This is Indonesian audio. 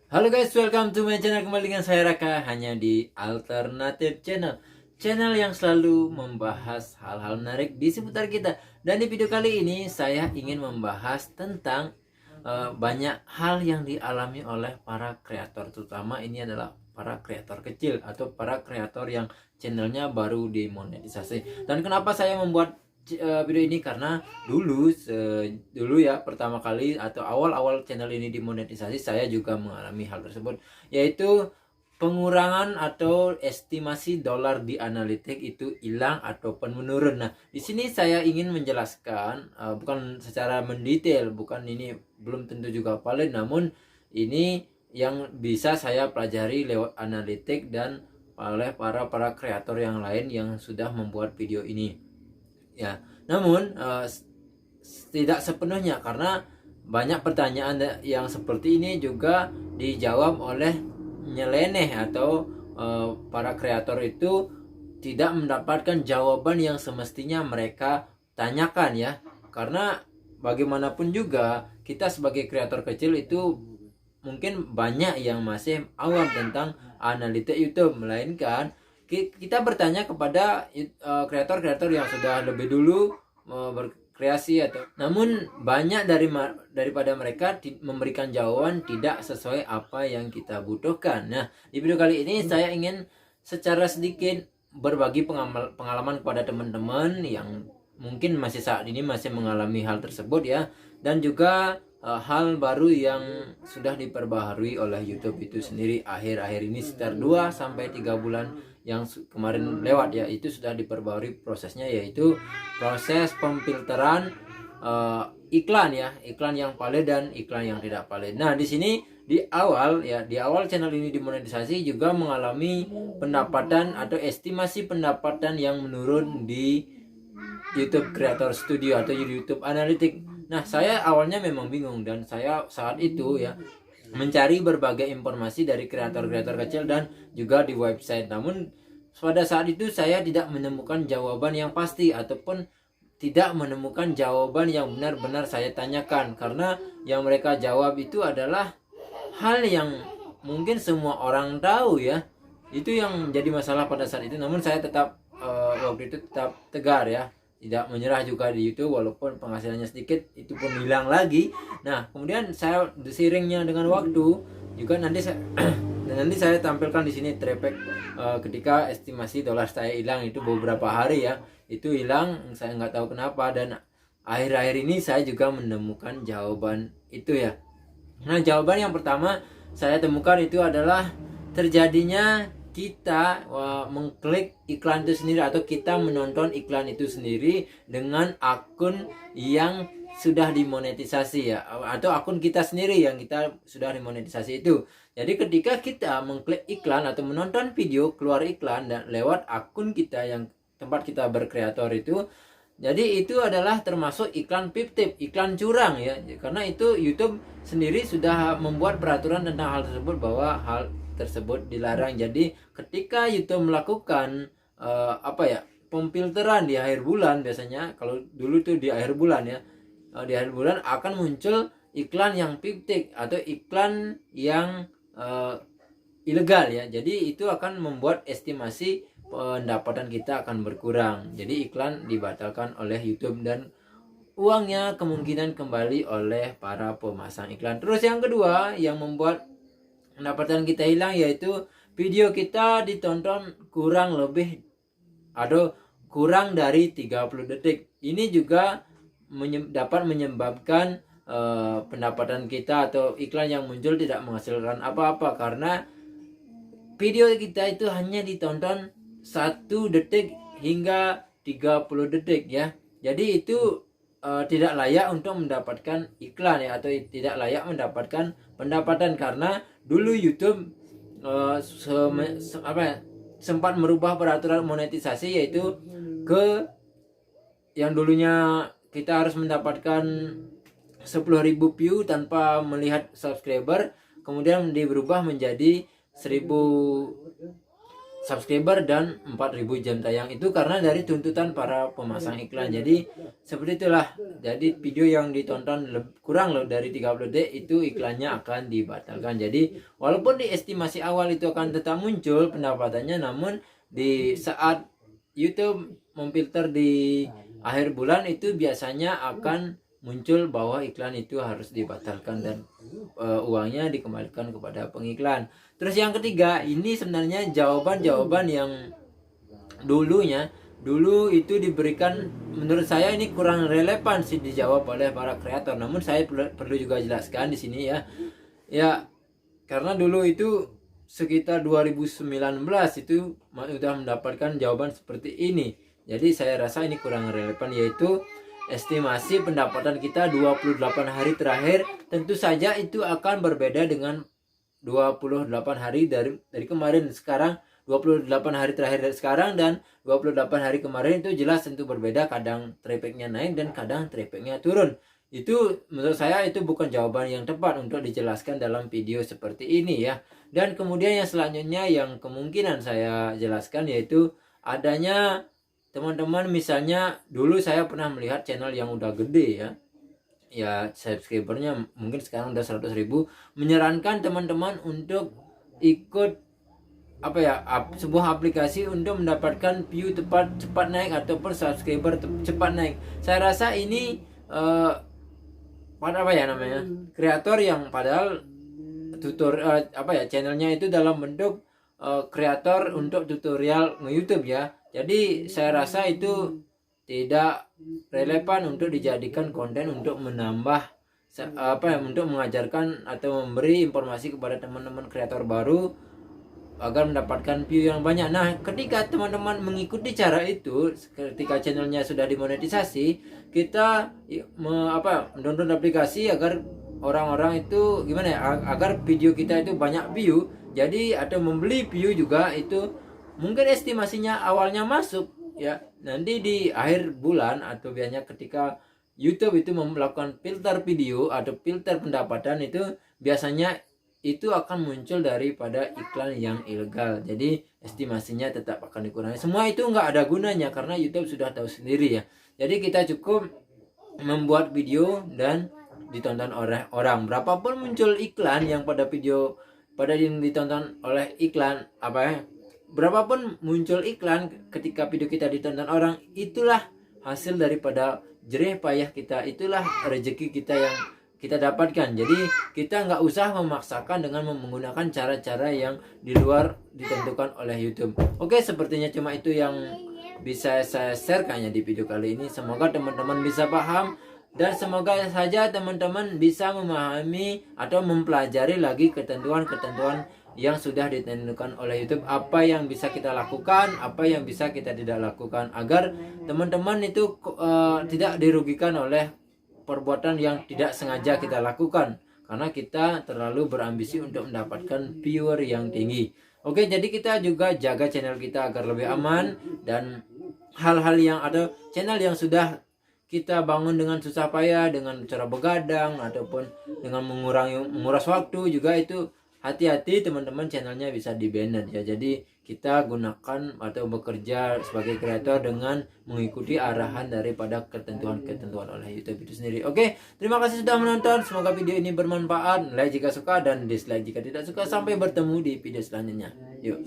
Halo guys, welcome to my channel. Kembali dengan saya Raka, hanya di Alternative Channel. Channel yang selalu membahas hal-hal menarik di seputar kita. Dan di video kali ini saya ingin membahas tentang banyak hal yang dialami oleh para kreator. Terutama ini adalah para kreator kecil atau para kreator yang channelnya baru dimonetisasi. Dan kenapa saya membuat video ini, karena dulu ya, pertama kali atau awal-awal channel ini dimonetisasi, saya juga mengalami hal tersebut, yaitu pengurangan atau estimasi dolar di analitik itu hilang ataupun menurun. Nah, di sini saya ingin menjelaskan, bukan secara mendetail, bukan ini belum tentu juga valid, namun ini yang bisa saya pelajari lewat analitik dan oleh para kreator yang lain yang sudah membuat video ini. Ya, namun tidak sepenuhnya, karena banyak pertanyaan yang seperti ini juga dijawab oleh nyeleneh atau para kreator itu tidak mendapatkan jawaban yang semestinya mereka tanyakan ya. Karena bagaimanapun juga kita sebagai kreator kecil itu mungkin banyak yang masih awam tentang analitik YouTube, melainkan kita bertanya kepada kreator-kreator yang sudah lebih dulu berkreasi, atau namun banyak daripada mereka memberikan jawaban tidak sesuai apa yang kita butuhkan. Nah, di video kali ini saya ingin secara sedikit berbagi pengalaman kepada teman-teman yang mungkin masih saat ini masih mengalami hal tersebut ya, dan juga hal baru yang sudah diperbaharui oleh YouTube itu sendiri akhir-akhir ini, sekitar 2 sampai 3 bulan yang kemarin lewat ya, itu sudah diperbaharui prosesnya, yaitu proses pemfilteran iklan ya, iklan yang valid dan iklan yang tidak valid. Nah, di sini di awal channel ini dimonetisasi juga mengalami pendapatan atau estimasi pendapatan yang menurun di YouTube Creator Studio atau YouTube Analytics. Nah, saya awalnya memang bingung, dan saya saat itu ya mencari berbagai informasi dari kreator-kreator kecil dan juga di website. Namun pada saat itu saya tidak menemukan jawaban yang pasti ataupun tidak menemukan jawaban yang benar-benar saya tanyakan, karena yang mereka jawab itu adalah hal yang mungkin semua orang tahu ya. Itu yang jadi masalah pada saat itu. Namun saya tetap waktu itu tetap tegar ya, tidak menyerah juga di YouTube walaupun penghasilannya sedikit, itu pun hilang lagi. Nah, kemudian saya seiringnya dengan waktu juga nanti saya nanti saya tampilkan di sini trepek ketika estimasi dolar saya hilang itu beberapa hari ya, itu hilang, saya nggak tahu kenapa, dan akhir-akhir ini saya juga menemukan jawaban itu ya. Nah, jawaban yang pertama saya temukan itu adalah terjadinya kita mengklik iklan itu sendiri, atau kita menonton iklan itu sendiri dengan akun yang sudah dimonetisasi ya, atau akun kita sendiri yang kita sudah dimonetisasi itu. Jadi ketika kita mengklik iklan atau menonton video keluar iklan dan lewat akun kita yang tempat kita berkreator itu, jadi itu adalah termasuk iklan fiktif, iklan curang ya. Karena itu YouTube sendiri sudah membuat peraturan tentang hal tersebut, bahwa hal tersebut dilarang. Jadi ketika YouTube melakukan pemfilteran di akhir bulan, biasanya kalau dulu tuh di akhir bulan ya, di akhir bulan akan muncul iklan yang fiktif atau iklan yang ilegal ya. Jadi itu akan membuat estimasi pendapatan kita akan berkurang. Jadi iklan dibatalkan oleh YouTube dan uangnya kemungkinan kembali oleh para pemasang iklan. Terus yang kedua yang membuat pendapatan kita hilang, yaitu video kita ditonton kurang lebih atau kurang dari 30 detik. Ini juga dapat menyebabkan pendapatan kita atau iklan yang muncul tidak menghasilkan apa-apa, karena video kita itu hanya ditonton 1 detik hingga 30 detik ya. Jadi itu tidak layak untuk mendapatkan iklan ya, atau tidak layak mendapatkan pendapatan, karena dulu YouTube sempat merubah peraturan monetisasi, yaitu ke yang dulunya kita harus mendapatkan 10.000 view tanpa melihat subscriber, kemudian berubah menjadi 1.000 subscriber dan 4.000 jam tayang. Itu karena dari tuntutan para pemasang iklan. Jadi seperti itulah. Jadi video yang ditonton kurang dari 30 detik itu iklannya akan dibatalkan. Jadi walaupun di estimasi awal itu akan tetap muncul pendapatannya, namun di saat YouTube memfilter di akhir bulan itu biasanya akan muncul bahwa iklan itu harus dibatalkan dan uangnya dikembalikan kepada pengiklan. Terus yang ketiga, ini sebenarnya jawaban-jawaban yang dulu itu diberikan, menurut saya ini kurang relevan sih dijawab oleh para kreator. Namun saya perlu juga jelaskan di sini ya. Ya, karena dulu itu sekitar 2019 itu sudah mendapatkan jawaban seperti ini. Jadi saya rasa ini kurang relevan, yaitu estimasi pendapatan kita 28 hari terakhir. Tentu saja itu akan berbeda dengan 28 hari dari kemarin. Sekarang 28 hari terakhir dari sekarang dan 28 hari kemarin itu jelas tentu berbeda. Kadang trafficnya naik dan kadang trafficnya turun. Itu menurut saya itu bukan jawaban yang tepat untuk dijelaskan dalam video seperti ini ya. Dan kemudian yang selanjutnya yang kemungkinan saya jelaskan, yaitu adanya teman-teman, misalnya dulu saya pernah melihat channel yang udah gede ya subscribernya mungkin sekarang udah 100.000, menyarankan teman-teman untuk ikut sebuah aplikasi untuk mendapatkan view cepat naik ataupun subscriber cepat naik. Saya rasa ini pada kreator yang padahal channelnya itu dalam bentuk kreator untuk tutorial nge-YouTube ya. Jadi saya rasa itu tidak relevan untuk dijadikan konten untuk menambah untuk mengajarkan atau memberi informasi kepada teman-teman kreator baru agar mendapatkan view yang banyak. Nah, ketika teman-teman mengikuti cara itu, ketika channelnya sudah dimonetisasi, kita mendownload aplikasi agar orang-orang itu agar video kita itu banyak view. Jadi atau membeli view juga itu mungkin estimasinya awalnya masuk ya, nanti di akhir bulan atau biasanya ketika YouTube itu melakukan filter video atau filter pendapatan, itu biasanya itu akan muncul daripada iklan yang ilegal. Jadi estimasinya tetap akan dikurangi. Semua itu nggak ada gunanya karena YouTube sudah tahu sendiri ya. Jadi kita cukup membuat video dan ditonton oleh orang. Berapapun muncul iklan yang pada yang ditonton oleh iklan berapapun muncul iklan ketika video kita ditonton orang, itulah hasil daripada jerih payah kita, itulah rezeki kita yang kita dapatkan. Jadi kita nggak usah memaksakan dengan menggunakan cara-cara yang di luar ditentukan oleh YouTube. Oke, sepertinya cuma itu yang bisa saya share kayaknya di video kali ini. Semoga teman-teman bisa paham dan semoga saja teman-teman bisa memahami atau mempelajari lagi ketentuan-ketentuan yang sudah ditentukan oleh YouTube, apa yang bisa kita lakukan, apa yang bisa kita tidak lakukan, agar teman-teman itu tidak dirugikan oleh perbuatan yang tidak sengaja kita lakukan karena kita terlalu berambisi untuk mendapatkan viewer yang tinggi. Oke, jadi kita juga jaga channel kita agar lebih aman, dan hal-hal yang ada channel yang sudah kita bangun dengan susah payah, dengan cara begadang ataupun dengan menguras waktu juga, itu hati-hati teman-teman, channelnya bisa di-banned ya. Jadi kita gunakan atau bekerja sebagai kreator dengan mengikuti arahan daripada ketentuan-ketentuan oleh YouTube itu sendiri. Oke, terima kasih sudah menonton. Semoga video ini bermanfaat. Like jika suka dan dislike jika tidak suka. Sampai bertemu di video selanjutnya. Yuk.